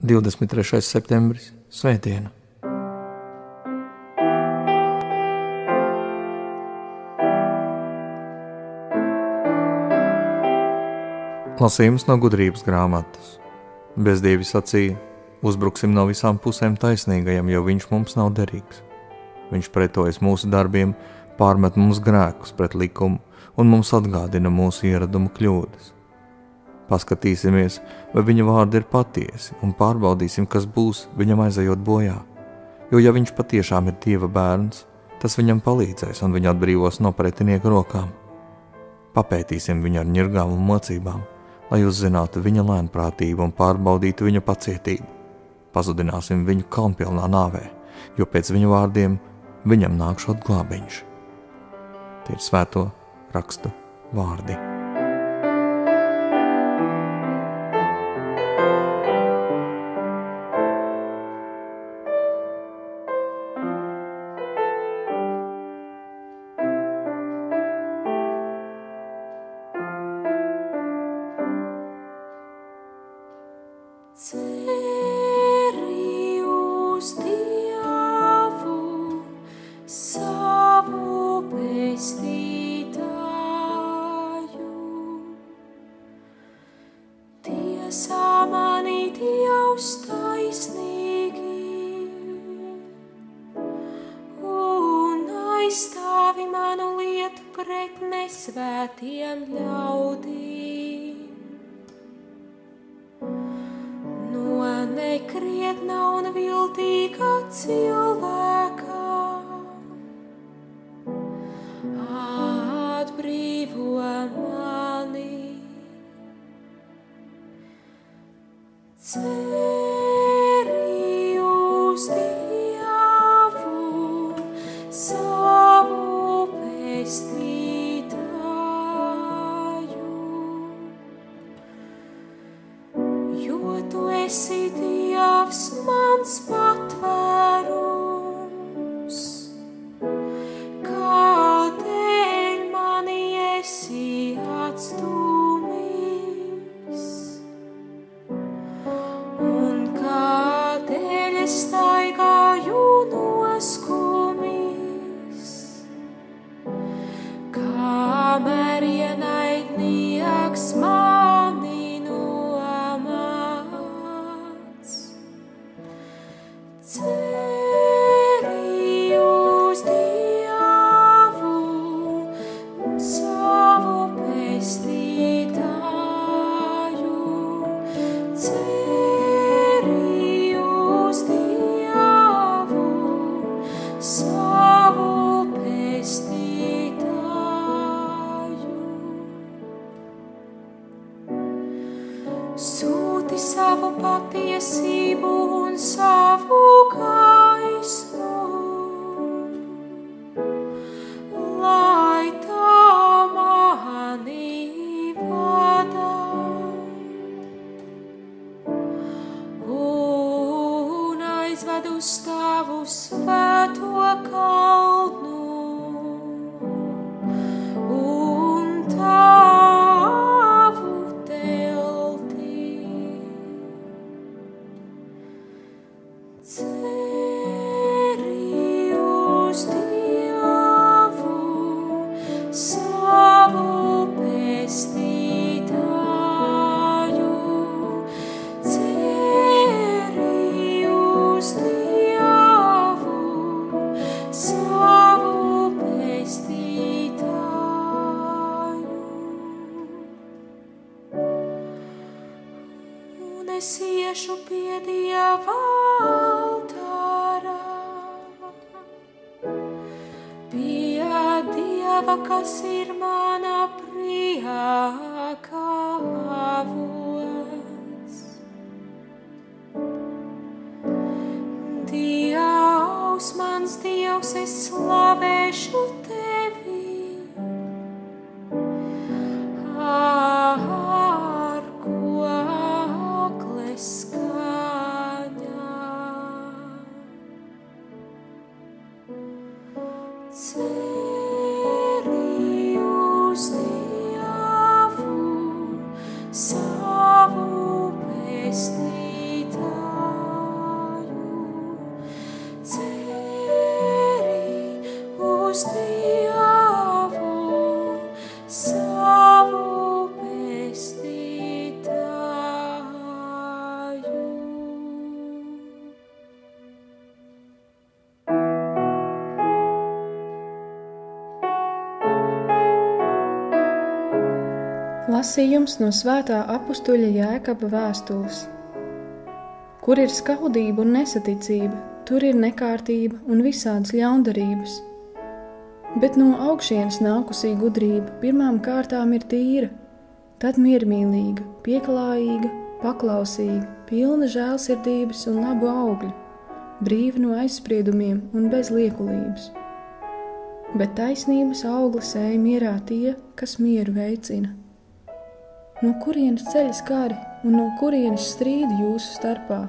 23. septembris, svētdiena. Lasījums no gudrības grāmatas. Bezdievi sacīja: uzbruksim no visām pusēm taisnīgajam, jo viņš mums nav derīgs. Viņš pretojas mūsu darbiem, pārmet mums grēkus pret likumu un mums atgādina mūsu ieradumu kļūdas. Paskatīsimies, vai viņa vārdi ir patiesi, un pārbaudīsim, kas būs viņam aizejot bojā. Jo ja viņš patiešām ir Dieva bērns, tas viņam palīdzēs un viņu atbrīvos no pretinieku rokām. Papētīsim viņu ar ņirgām un mocībām, lai uzzinātu viņa lēnprātību un pārbaudītu viņa pacietību. Pazudināsim viņu kaunpilnā nāvē, jo pēc viņa vārdiem viņam nākšot glābiņš. Tie ir svēto rakstu vārdi. Ceri uz Dievu, savu pestītāju. Tiesā mani Dievs taisnīgi un aizstāvi manu lietu pret nesvētiem ļaudīm. Nekrietna un viltīga cilvēka atbrīvo mani. Ceri uz Dievu, savu pestītāju, jo tu esi Dievs mans patvērums, kādēļ mani esi atstūmis, un kādēļ es staigāju noskumis, kamēr ienaidnieks mani Ceri uz Dievu, savu pestītāju. Ceri uz Dievu, savu pestītāju. Sūti savu patiesību un savu gaismu, lai tā mani vada un aizved uz tavu svēto kalnu un tavu telti. Ceri uz Dievu, savu pestītāju. Ceri uz Dievu, savu pestītāju. Un es iešu pie Dieva pie Dieva, kas ir mana prieka avots. Dievs, mans Dievs, es slavēšu tevi ar kokles skaņām. Ceri uz Dievu, savu pestītāju. Lasījums no svētā apustuļa Jēkaba vēstules. Kur ir skaudība un nesaticība, tur ir nekārtība un visādas ļaundarības. Bet no augšienes nākusī gudrība pirmām kārtām ir tīra, tad miermīlīga, pieklājīga, paklausīga, pilna žēlsirdības un labu augļu, brīva no aizspriedumiem un bez liekulības. Bet taisnības augli sēj mierā tie, kas mieru veicina. No kurienes ceļas kari un no kurienes strīdi jūsu starpā?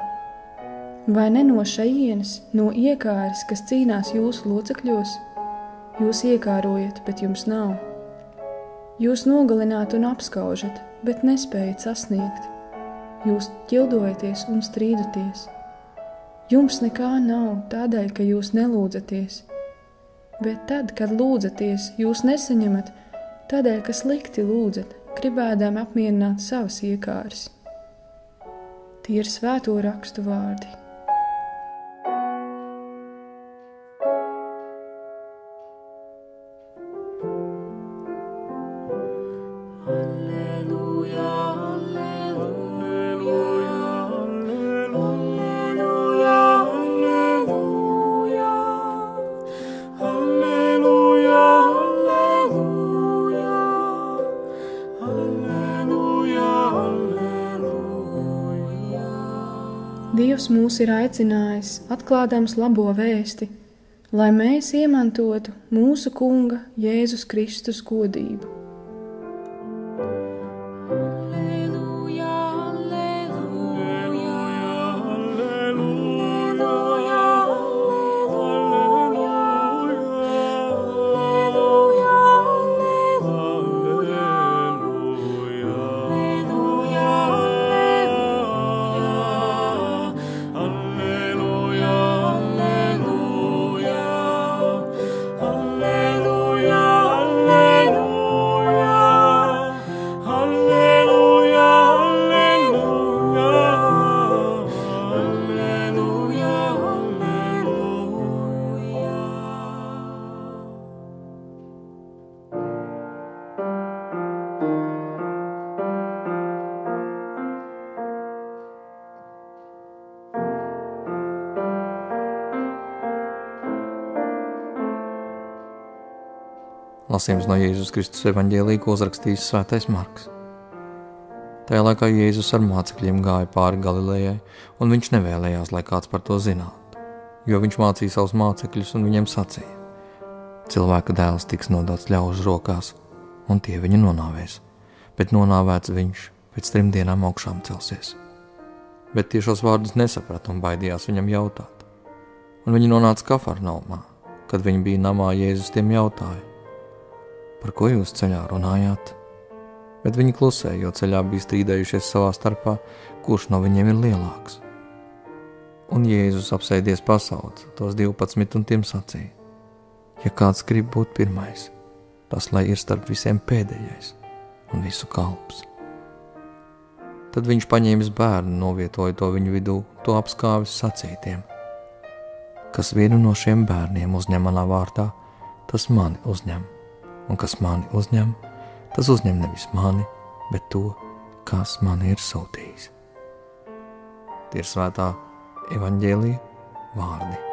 Vai ne no šejienes, no iekāres, kas cīnās jūsu locekļos? Jūs iekārojat, bet jums nav. Jūs nogalināt un apskaužat, bet nespējat sasniegt. Jūs ķildojaties un strīdaties. Jums nekā nav tādēļ, ka jūs nelūdzaties. Bet tad, kad lūdzaties, jūs nesaņemat tādēļ, ka slikti lūdzat, gribēdām apmierināt savas iekāres. Tie ir svēto rakstu vārdi. Dievs mūs ir aicinājis, atklādams labo vēsti, lai mēs iemantotu mūsu Kunga Jēzus Kristus godību. Lasījums no Jēzus Kristus evaņģēlija, ko uzrakstījis svētais Marks. Tajā laikā Jēzus ar mācekļiem gāja pāri Galilejai, un viņš nevēlējās, lai kāds par to zinātu, jo viņš mācīja savus mācekļus un viņiem sacīja: cilvēka dēls tiks nodots ļaužu rokās, un tie viņu nonāvēs, bet nonāvēts viņš pēc 3 dienām augšām celsies. Bet tie šos vārdus nesaprata un baidījās viņam jautāt. Un viņi nonāca Kafarnaumā. Kad viņi bija namā, Jēzus tiem jautāja: par ko jūs ceļā runājāt? Bet viņi klusēja, jo ceļā bija strīdējušies savā starpā, kurš no viņiem ir lielāks. Un Jēzus apsēdies pasauca tos 12 un tiem sacīja: ja kāds grib būt pirmais, tas lai ir starp visiem pēdējais un visu kalps. Tad viņš paņēmis bērnu, novietoja to viņu vidū, to apskāvis sacītiem: kas vienu no šiem bērniem uzņem manā vārdā, tas mani uzņem. Un kas mani uzņem, tas uzņem nevis mani, bet to, kas mani ir sūtījis. Tie ir svētā evaņģēlija vārdi.